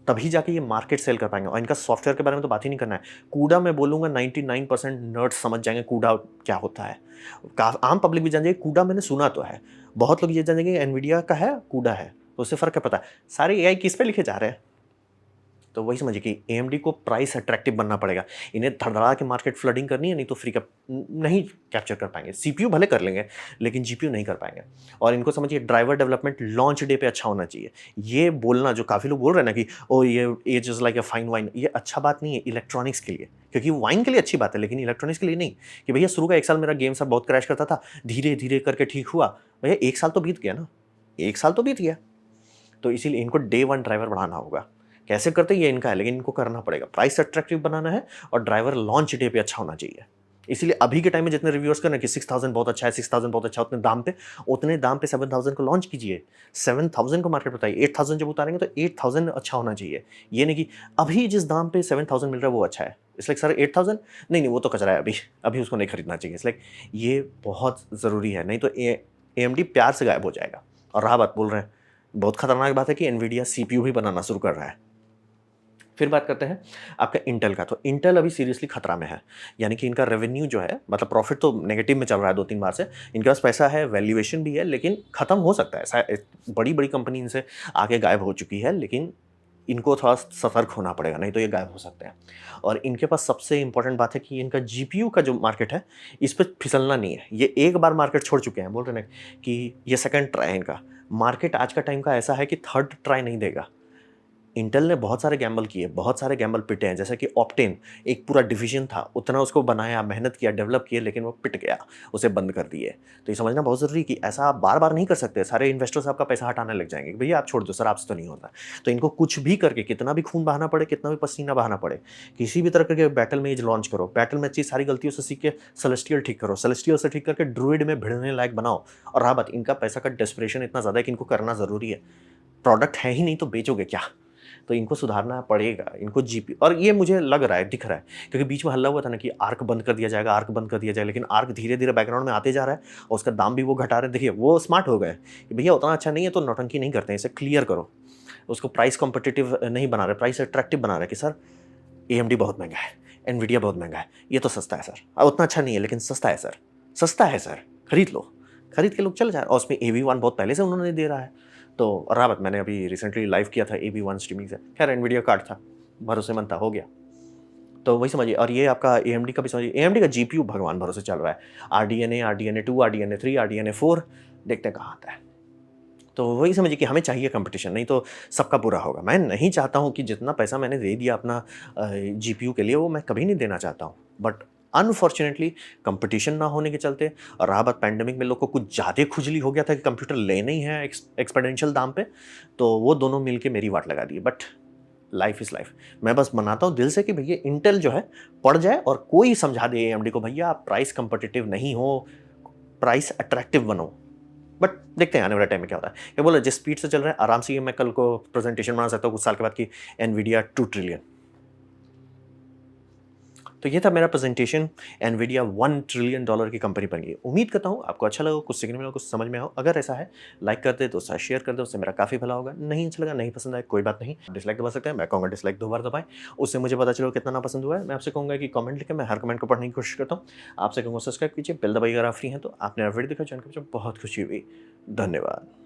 तभी जाके ये मार्केट सेल कर पाएंगे। और इनका सॉफ्टवेयर के बारे में तो बात ही नहीं करना है। कूडा मैं बोलूँगा 99% नर्ड्स समझ जाएंगे कूडा क्या होता है, आम पब्लिक भी जान जाएगी कूडा, मैंने सुना तो है। बहुत लोग ये जान जाएंगे एनवीडिया का है कूडा है, तो उससे फ़र्क क्या पता है। सारे AI किस पे लिखे जा रहे हैं। तो वही समझिए कि AMD को प्राइस अट्रैक्टिव बनना पड़ेगा। इन्हें धड़धड़ा के मार्केट फ्लडिंग करनी है, नहीं तो फ्री का नहीं कैप्चर कर पाएंगे। CPU भले कर लेंगे लेकिन GPU नहीं कर पाएंगे। और इनको समझिए ड्राइवर डेवलपमेंट लॉन्च डे पे अच्छा होना चाहिए। ये बोलना जो काफ़ी लोग बोल रहे हैं ना कि ओ ये age is like a fine wine, ये अच्छा बात नहीं है इलेक्ट्रॉनिक्स के लिए, क्योंकि वाइन के लिए अच्छी बात है लेकिन इलेक्ट्रॉनिक्स के लिए नहीं। कि भैया शुरू का 1 साल मेरा गेम सब बहुत क्रैश करता था, धीरे धीरे करके ठीक हुआ। भैया 1 साल तो बीत गया ना, 1 साल तो बीत गया। तो इसीलिए इनको डे 1 ड्राइवर बढ़ाना होगा। कैसे करते हैं ये इनका है, लेकिन इनको करना पड़ेगा। प्राइस अट्रैक्टिव बनाना है और ड्राइवर लॉन्च डे पे अच्छा होना चाहिए। इसीलिए अभी के टाइम में जितने रिव्यूअर्स कर रहे हैं कि 6000 बहुत अच्छा है, 6000 बहुत अच्छा है, उतने दाम पे 7000 को लॉन्च कीजिए। 7000 को मार्केट बताइए, 8000 जब उतारेंगे तो 8000 अच्छा होना चाहिए। ये नहीं कि अभी जिस दाम पे 7000 मिल रहा है वो अच्छा है, इसलिए सर 8000 नहीं नहीं वो तो कचरा है, अभी अभी उसको नहीं खरीदना चाहिए। इसलिए ये बहुत ज़रूरी है, नहीं तो AMD प्यार से गायब हो जाएगा। और रहा बात बोल रहे हैं, बहुत खतरनाक बात है कि एनवीडिया CPU भी बनाना शुरू कर रहा है। फिर बात करते हैं आपका इंटेल का। तो इंटेल अभी सीरियसली खतरा में है, यानी कि इनका रेवेन्यू जो है, मतलब प्रॉफिट तो नेगेटिव में चल रहा है 2-3 बार से। इनके पास पैसा है, वैल्यूएशन भी है, लेकिन खत्म हो सकता है। बड़ी बड़ी कंपनी इनसे आगे गायब हो चुकी है, लेकिन इनको थोड़ा सतर्क होना पड़ेगा, नहीं तो ये गायब हो सकते हैं। और इनके पास सबसे इंपॉर्टेंट बात है कि इनका GPU का जो मार्केट है, इस पर फिसलना नहीं है। ये एक बार मार्केट छोड़ चुके हैं, बोल रहे हैं कि ये सेकंड ट्राई है इनका। मार्केट आज का टाइम का ऐसा है कि थर्ड ट्राई नहीं देगा। इंटेल ने बहुत सारे गैम्बल किए, बहुत सारे गैम्बल पिटे हैं, जैसे कि ऑप्टेन एक पूरा डिवीजन था, उतना उसको बनाया, मेहनत किया, डेवलप किया, लेकिन वो पिट गया, उसे बंद कर दिए। तो ये समझना बहुत ज़रूरी कि ऐसा आप बार बार नहीं कर सकते। सारे इन्वेस्टर्स आपका पैसा हटाने लग जाएंगे, भैया आप छोड़ दो सर, आपसे तो नहीं होता। तो इनको कुछ भी करके, कितना भी खून बहाना पड़े, कितना भी पसीना बहाना पड़े, किसी भी तरह के बैटल में लॉन्च करो, बैटल में अच्छी सारी गलतियों से सीख के सेलेस्टियल ठीक करो, सेलेस्टियल से ठीक करके ड्रूइड में भिड़ने लायक बनाओ। और रहा बात, इनका पैसा का डेस्परेशन इतना ज़्यादा है कि इनको करना ज़रूरी है। प्रोडक्ट है ही नहीं तो बेचोगे क्या। तो इनको सुधारना पड़ेगा, इनको GPU। और ये मुझे लग रहा है, दिख रहा है, क्योंकि बीच में हल्ला हुआ था ना कि आर्क बंद कर दिया जाएगा, आर्क बंद कर दिया जाएगा, लेकिन आर्क धीरे धीरे बैकग्राउंड में आते जा रहा है और उसका दाम भी वो घटा रहे हैं। देखिए वो स्मार्ट हो गए कि भैया उतना अच्छा नहीं है तो नौटंकी नहीं करते हैं, इसे क्लियर करो। उसको प्राइस कॉम्पिटिटिव नहीं बना रहे, प्राइस अट्रैक्टिव बना रहे कि सर AMD बहुत महंगा है, एनवीडिया बहुत महंगा है, ये तो सस्ता है सर, उतना अच्छा नहीं है लेकिन सस्ता है सर, सस्ता है सर, खरीद लो। खरीद के लोग चले जाए, और उसमें AV1 बहुत पहले से उन्होंने दे रहा है। तो रावत मैंने अभी रिसेंटली लाइव किया था AV1 स्ट्रीमिंग से, खैर एनवीडिया कार्ड था, भरोसेमंद था, हो गया। तो वही समझिए। और ये आपका AMD का भी समझिए, AMD का GPU भगवान भरोसे चल रहा है। RDNA, RDNA 2, RDNA 3, RDNA 4, देखते हैं कहाँ आता है। तो वही समझिए कि हमें चाहिए कंपटीशन, नहीं तो सबका बुरा होगा। मैं नहीं चाहता हूँ कि जितना पैसा मैंने दे दिया अपना GPU के लिए, वो मैं कभी नहीं देना चाहता हूँ, बट अनफॉर्चुनेटली कंपटीशन ना होने के चलते, और रहा बात पैंडेमिक में लोग को कुछ ज़्यादा खुजली हो गया था कि कंप्यूटर लेना ही है एक्सपोनेंशियल दाम पे, तो वो दोनों मिलके मेरी वाट लगा दी। But life is life. मैं बस मनाता हूँ दिल से कि भैया इंटेल जो है पड़ जाए और कोई समझा दे AMD को, भैया आप प्राइस कंपटिटिव नहीं हो, प्राइस अट्रैक्टिव बनो। बट देखते हैं आने वाले टाइम में क्या होता है। ये बोला जिस स्पीड से चल रहा है आराम से ये मैं कल को प्रेजेंटेशन बना सकता हूँ कुछ साल के बाद कि एनवीडिया 2 ट्रिलियन। तो ये था मेरा प्रेजेंटेशन, एनवीडिया $1 ट्रिलियन की कंपनी बन गई। उम्मीद करता हूँ आपको अच्छा लगा, कुछ सीखने मिला, कुछ समझ में आओ। अगर ऐसा है लाइक कर दे तो उससे शेयर कर दे, उससे मेरा काफ़ी भला होगा। नहीं अच्छा लगा, नहीं पसंद आया, कोई बात नहीं, डिसलाइक दबा सकते हैं। मैं कहूँगा डिसलाइक 2 बार दबाएं, उससे मुझे पता चलो कितना ना पसंद हुआ है। मैं आपसे कहूँगा कि कमेंट लिखें, मैं हर कमेंट को पढ़ने की कोशिश करता हूँ। आपसे कहूँगा सब्सक्राइब कीजिए, बेल दबाइए अगर आप फ्री हैं तो। आपने वीडियो देखा, चैनल को बहुत खुशी हुई। धन्यवाद।